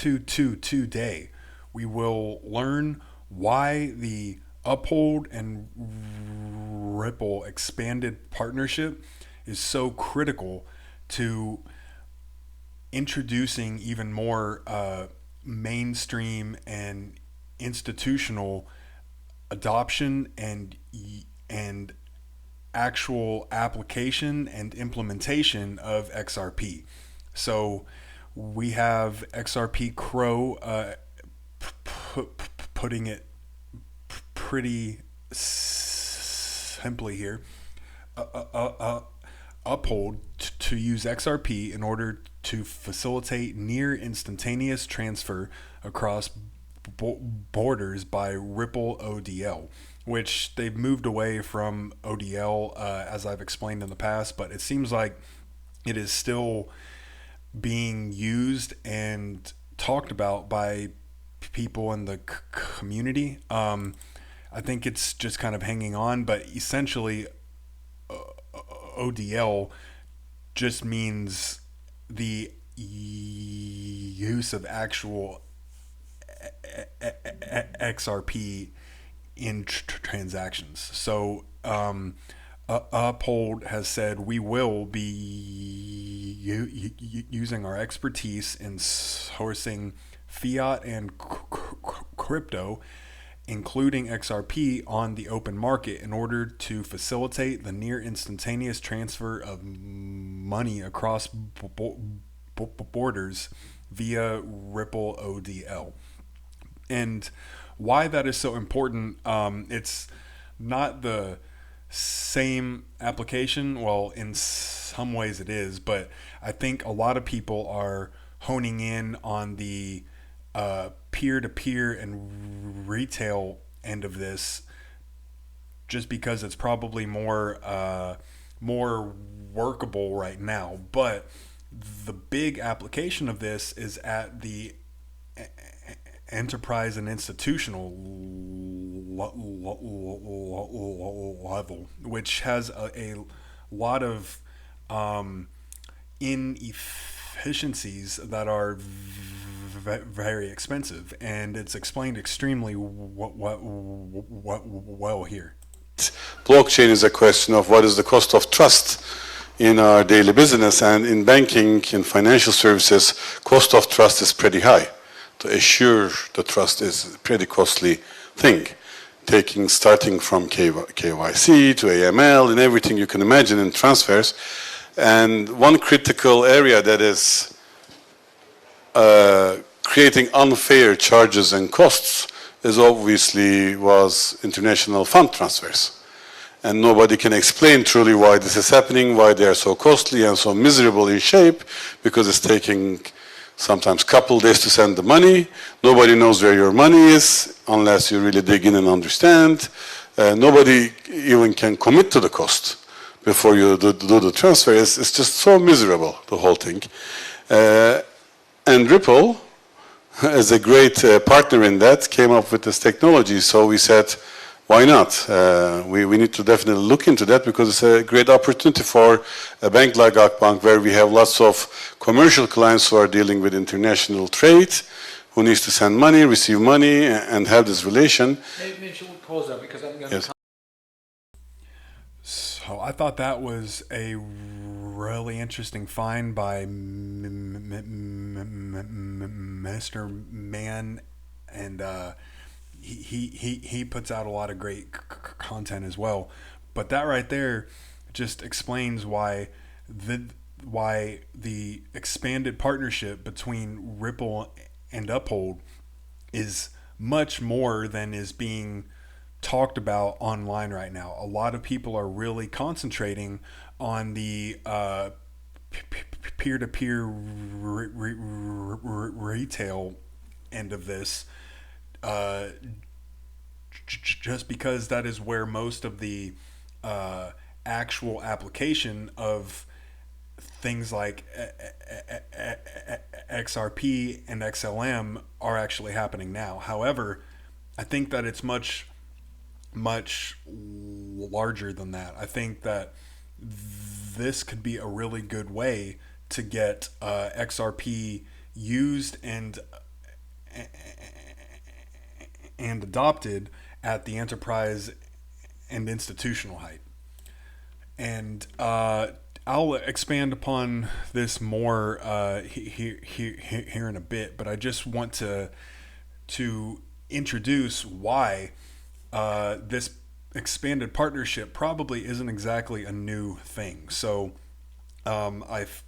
today, we will learn why the Uphold and Ripple expanded partnership is so critical to introducing even more mainstream and institutional adoption and actual application and implementation of XRP. So we have XRP Crow, putting it pretty simply here, Uphold to use XRP in order to facilitate near instantaneous transfer across borders by Ripple ODL, which they've moved away from ODL, as I've explained in the past, but it seems like it is still being used and talked about by people in the community. I think it's just kind of hanging on, but essentially ODL just means the use of actual XRP in transactions. So Uphold has said we will be using our expertise in sourcing fiat and crypto, including XRP, on the open market in order to facilitate the near instantaneous transfer of money across borders via Ripple ODL. And why that is so important, it's not the same application. Well, in some ways it is, but I think a lot of people are honing in on the peer-to-peer and retail end of this, just because it's probably more workable right now. But the big application of this is at the enterprise and institutional level, which has a lot of inefficiencies that are very expensive, and it's explained extremely well here. Blockchain is a question of what is the cost of trust in our daily business, and in banking, in financial services, cost of trust is pretty high. To assure the trust is a pretty costly thing, starting from KYC to AML and everything you can imagine in transfers. And one critical area that is creating unfair charges and costs was international fund transfers. And nobody can explain truly why this is happening, why they are so costly and so miserable in shape, because it's taking sometimes a couple days to send the money. Nobody knows where your money is unless you really dig in and understand. Nobody even can commit to the cost before you do the transfer. It's just so miserable, the whole thing. And Ripple, as a great partner in that, came up with this technology. So we said, why not? We need to definitely look into that, because it's a great opportunity for a bank like Akbank, where we have lots of commercial clients who are dealing with international trade, who needs to send money, receive money, and have this relation. Maybe should we pause there, because I'm going to... Yes. So I thought that was a really interesting find by Mr. Mann, and he puts out a lot of great content as well. But that right there just explains why the expanded partnership between Ripple and Uphold is much more than is being talked about online right now. A lot of people are really concentrating on the peer-to-peer retail end of this, just because that is where most of the actual application of things like XRP and XLM are actually happening now. However, I think that it's much larger than that. I think that this could be a really good way to get XRP used and and adopted at the enterprise and institutional height. And I'll expand upon this more here in a bit, but I just want to introduce why this expanded partnership probably isn't exactly a new thing. So I've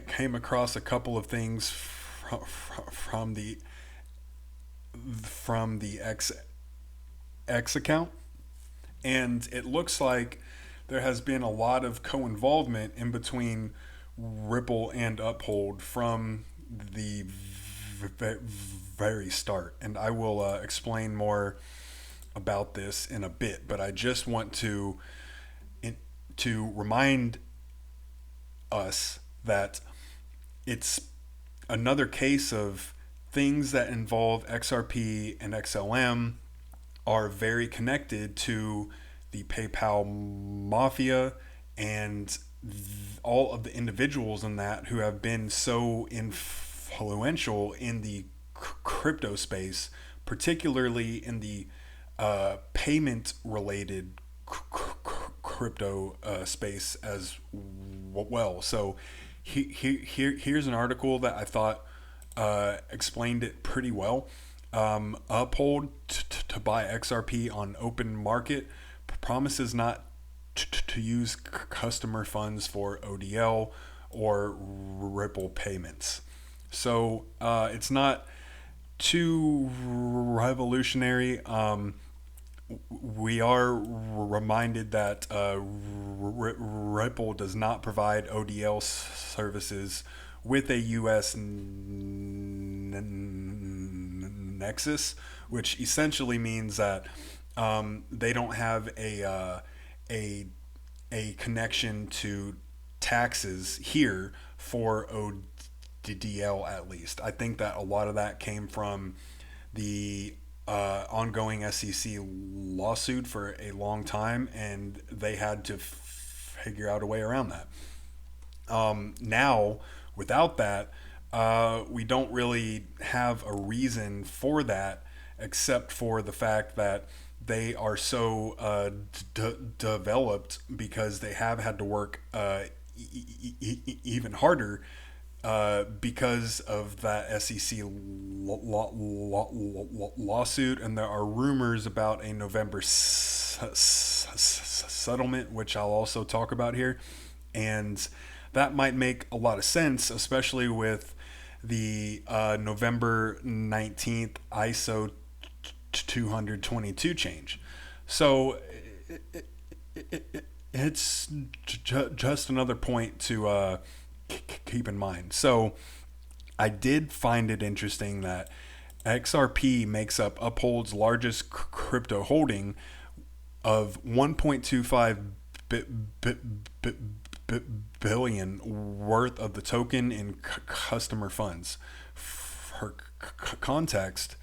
came across a couple of things from the X account, and it looks like there has been a lot of co-involvement in between Ripple and Uphold from the very start. And I will explain more about this in a bit, but I just want to remind us that it's another case of things that involve XRP and XLM are very connected to the PayPal mafia and all of the individuals in that who have been so influential in the crypto space, particularly in the payment related crypto space as well. So here's an article that I thought explained it pretty well. Uphold to buy XRP on open market, promises not to use customer funds for ODL or Ripple payments. So it's not too revolutionary. We are reminded that Ripple does not provide ODL services with a U.S. nexus, which essentially means that they don't have a connection to taxes here for ODL, at least. I think that a lot of that came from the ongoing SEC lawsuit for a long time, and they had to figure out a way around that. Now, without that, we don't really have a reason for that, except for the fact that they are so developed because they have had to work even harder because of that SEC lawsuit, and there are rumors about a November settlement, which I'll also talk about here, and that might make a lot of sense, especially with the November 19th ISO 222 change. So it's just another point to keep in mind. So I did find it interesting that XRP makes up Uphold's largest crypto holding of 1.25 billion worth of the token in customer funds. For context,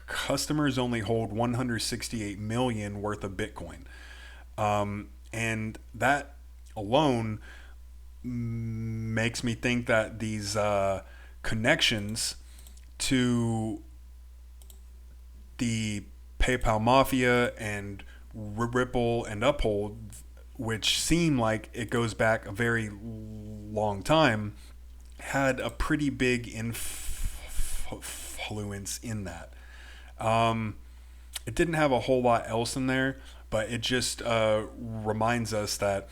customers only hold 168 million worth of Bitcoin, and that alone makes me think that these connections to the PayPal mafia and Ripple and Uphold, which seem like it goes back a very long time, had a pretty big influence in that. It didn't have a whole lot else in there, but it just reminds us that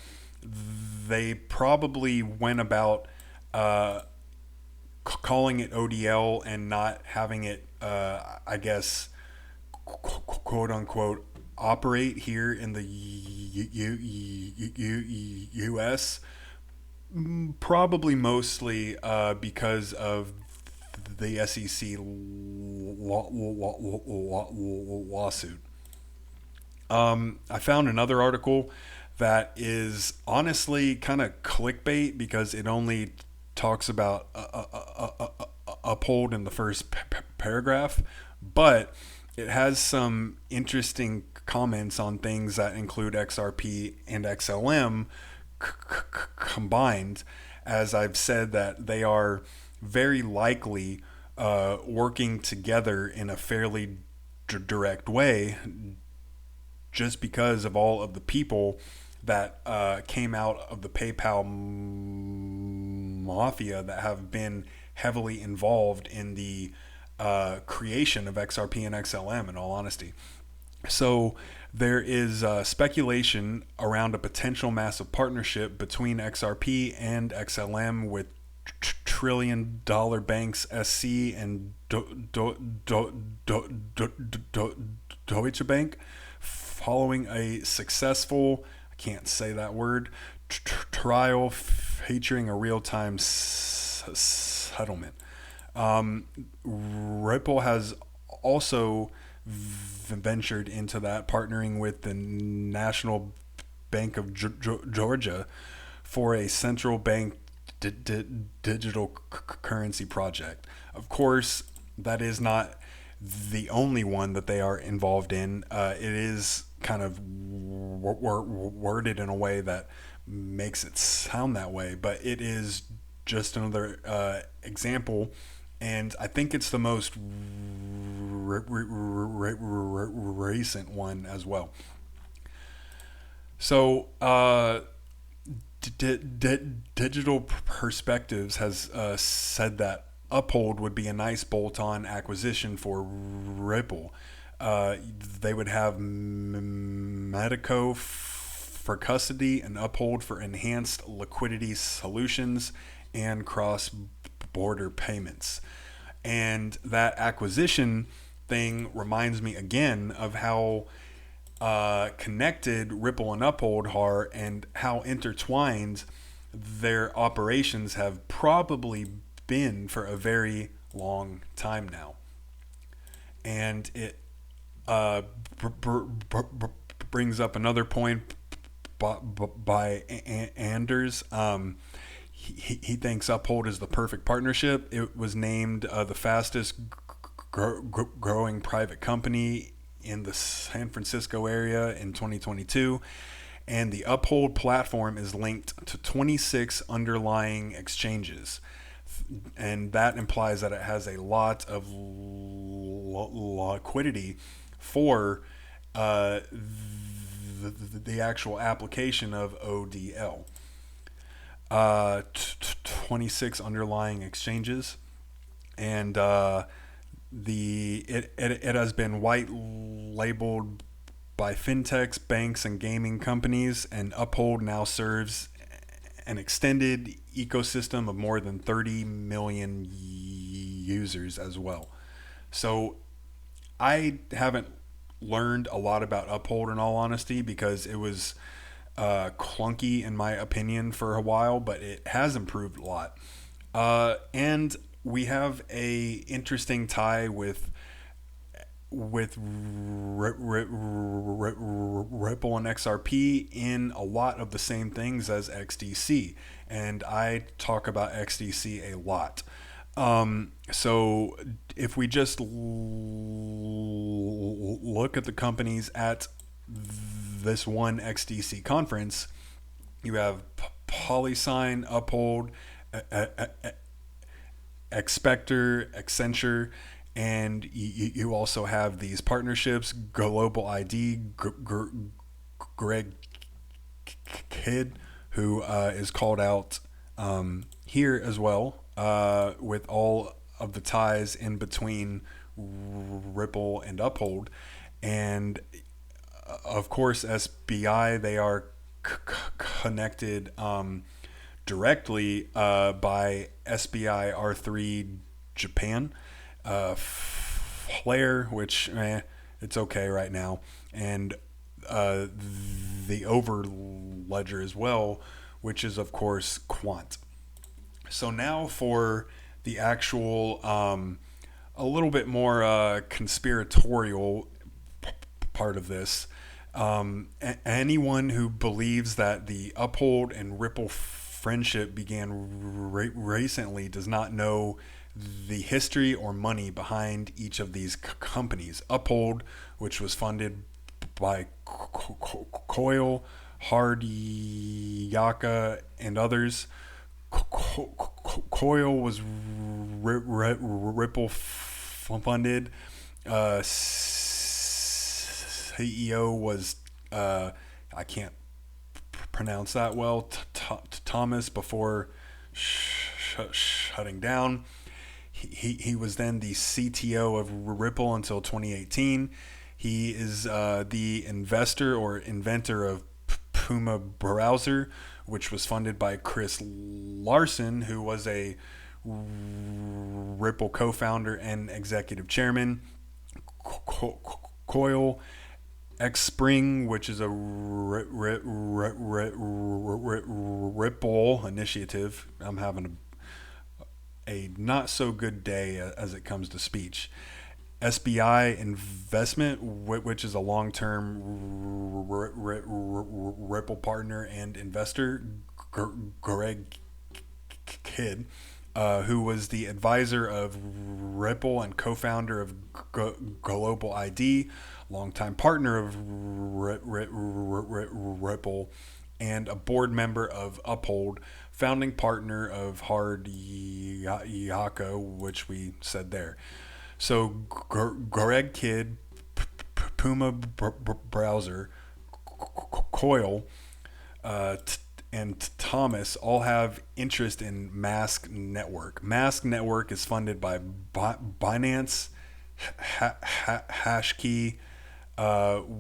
they probably went about calling it ODL and not having it, I guess, quote unquote, operate here in the U.S. Probably mostly because of the SEC lawsuit. I found another article that is honestly kind of clickbait because it only talks about Uphold in the first paragraph, but it has some interesting comments on things that include XRP and XLM combined, as I've said that they are very likely working together in a fairly direct way, just because of all of the people that came out of the PayPal mafia that have been heavily involved in the creation of XRP and XLM, in all honesty. So there is speculation around a potential massive partnership between XRP and XLM with trillion-dollar banks SC and Deutsche Bank, following a successful, I can't say that word, trial featuring a real-time settlement. Ripple has also ventured into that, partnering with the National Bank of Georgia for a central bank digital currency project. Of course, that is not the only one that they are involved in. It is kind of worded in a way that makes it sound that way, but it is just another example, and I think it's the most recent one as well. So Digital Perspectives has said that Uphold would be a nice bolt-on acquisition for Ripple. They would have Medico for custody and Uphold for enhanced liquidity solutions and cross-border payments. And that acquisition thing reminds me again of how connected Ripple and Uphold are, and how intertwined their operations have probably been for a very long time now. And it brings up another point by Anders. He thinks Uphold is the perfect partnership. It was named the fastest growing private company in the San Francisco area in 2022, and the Uphold platform is linked to 26 underlying exchanges, and that implies that it has a lot of liquidity for the actual application of ODL. 26 underlying exchanges, and it has been white labeled by fintechs, banks, and gaming companies, and Uphold now serves an extended ecosystem of more than 30 million users as well. So I haven't learned a lot about Uphold, in all honesty, because it was clunky in my opinion for a while, but it has improved a lot. And we have a interesting tie with Ripple and XRP in a lot of the same things as XDC, and I talk about XDC a lot. So if we just look at the companies at this one XDC conference, you have Polysign, Uphold, Expector, Accenture, and you also have these partnerships, Global ID, Greg Kidd, who is called out here as well, with all of the ties in between Ripple and Uphold. And of course, SBI, they are connected directly by SBI R3 Japan, Flare, which it's okay right now, and the over ledger as well, which is of course Quant. So now for the actual a little bit more conspiratorial part of this. Anyone who believes that the Uphold and Ripple friendship began recently does not know the history or money behind each of these companies. Uphold, which was funded by Coil, Hard Yaka, and others. Coil was Ripple funded. CEO was I can't pronounce that well. Thomas before shutting down. He was then the CTO of Ripple until 2018. He is the investor or inventor of Puma browser, which was funded by Chris Larson, who was a Ripple co-founder and executive chairman. Coil X-Spring, which is a Ripple initiative. I'm having a not so good day as it comes to speech. SBI Investment, which is a long-term Ripple partner and investor. Greg Kidd, who was the advisor of Ripple and co-founder of Global ID, longtime partner of Ripple, and a board member of Uphold, founding partner of Hard Yako, which we said there. So Greg Kidd, Puma browser, Coil, and Thomas all have interest in Mask Network. Mask Network is funded by Binance, Hashkey,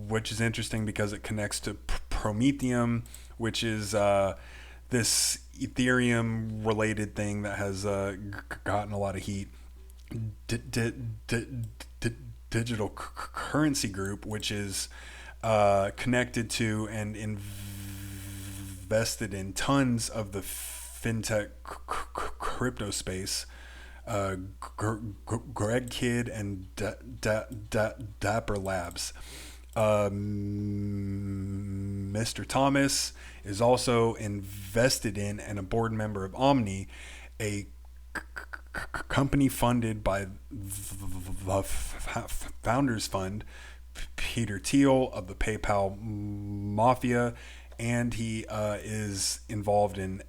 which is interesting because it connects to Prometheum, which is this Ethereum related thing that has gotten a lot of heat. Digital Currency Group, which is connected to and invested in tons of the fintech crypto space. Greg Kidd and Dapper Labs. Mr. Thomas is also invested in and a board member of Omni, a company funded by the Founders Fund, Peter Thiel of the PayPal Mafia, and he is involved in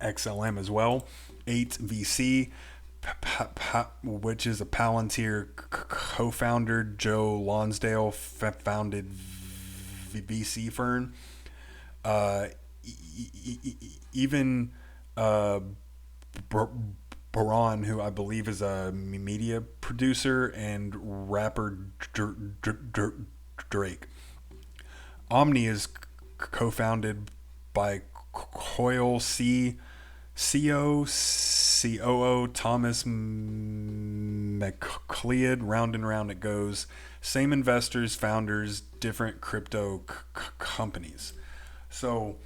XLM as well. 8VC, which is a Palantir co-founder. Joe Lonsdale founded VC firm. Even Baron, who I believe is a media producer, and rapper Drake. Omni is co-founded by Coil COO Thomas McLeod. Round and round it goes. Same investors, founders, different crypto companies. So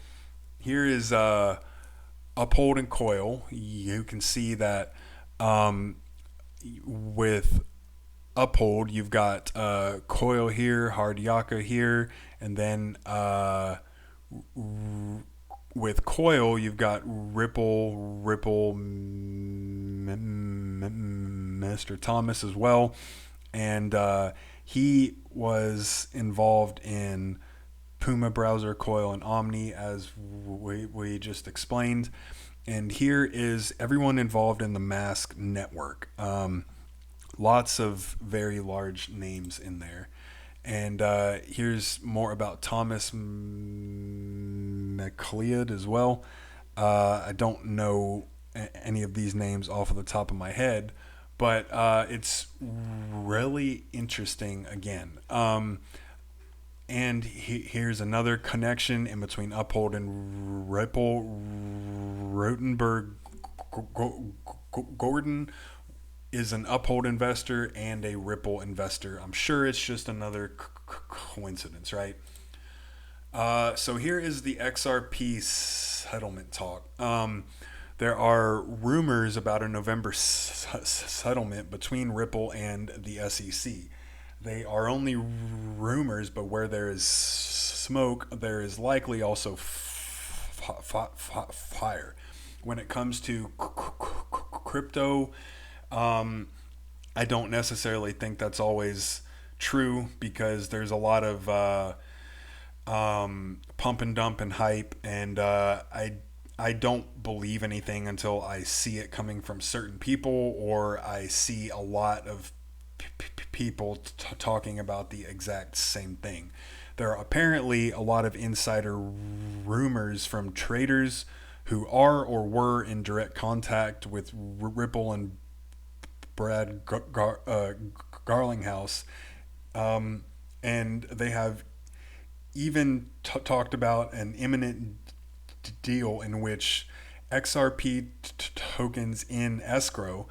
here is Uphold and Coil. You can see that with Uphold, you've got Coil here, Hard Yaka here, and then with Coil, you've got Ripple, Mr. Thomas as well, and he was involved in Puma browser, Coil, and Omni, as we just explained. And here is everyone involved in the Mask Network. Lots of very large names in there. And here's more about Thomas McLeod as well. I don't know any of these names off of the top of my head, but it's really interesting again. And here's another connection in between Uphold and Ripple. Rotenberg Gordon is an Uphold investor and a Ripple investor. I'm sure it's just another coincidence, right? So here is the XRP settlement talk. There are rumors about a November settlement between Ripple and the SEC. They are only rumors, but where there is smoke, there is likely also fire. When it comes to crypto, I don't necessarily think that's always true, because there's a lot of pump and dump and hype, and I I don't believe anything until I see it coming from certain people, or I see a lot of people talking about the exact same thing. There are apparently a lot of insider rumors from traders who are or were in direct contact with Ripple and Brad Garlinghouse, and they have even talked about an imminent deal in which XRP tokens in escrow,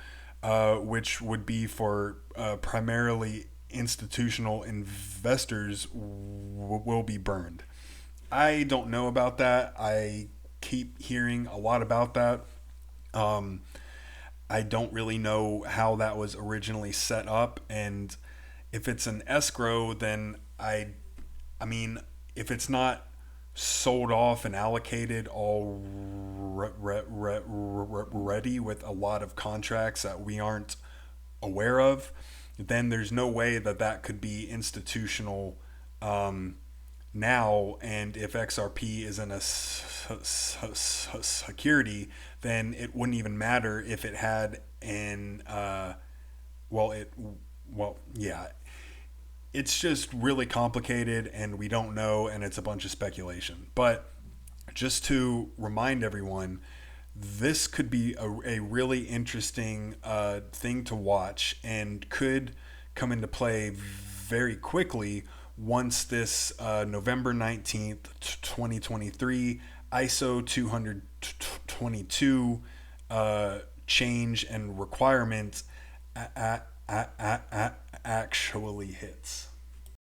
which would be for primarily institutional investors, will be burned. I don't know about that. I keep hearing a lot about that. Um, I don't really know how that was originally set up, and if it's an escrow, then I mean, if it's not sold off and allocated already with a lot of contracts that we aren't aware of, then there's no way that that could be institutional now. And if XRP isn't a security, then it wouldn't even matter if it had an well, it well, yeah, it's just really complicated and we don't know, and it's a bunch of speculation. But just to remind everyone, this could be a really interesting thing to watch, and could come into play very quickly once this November 19th, 2023 ISO 222 change and requirement actually hits.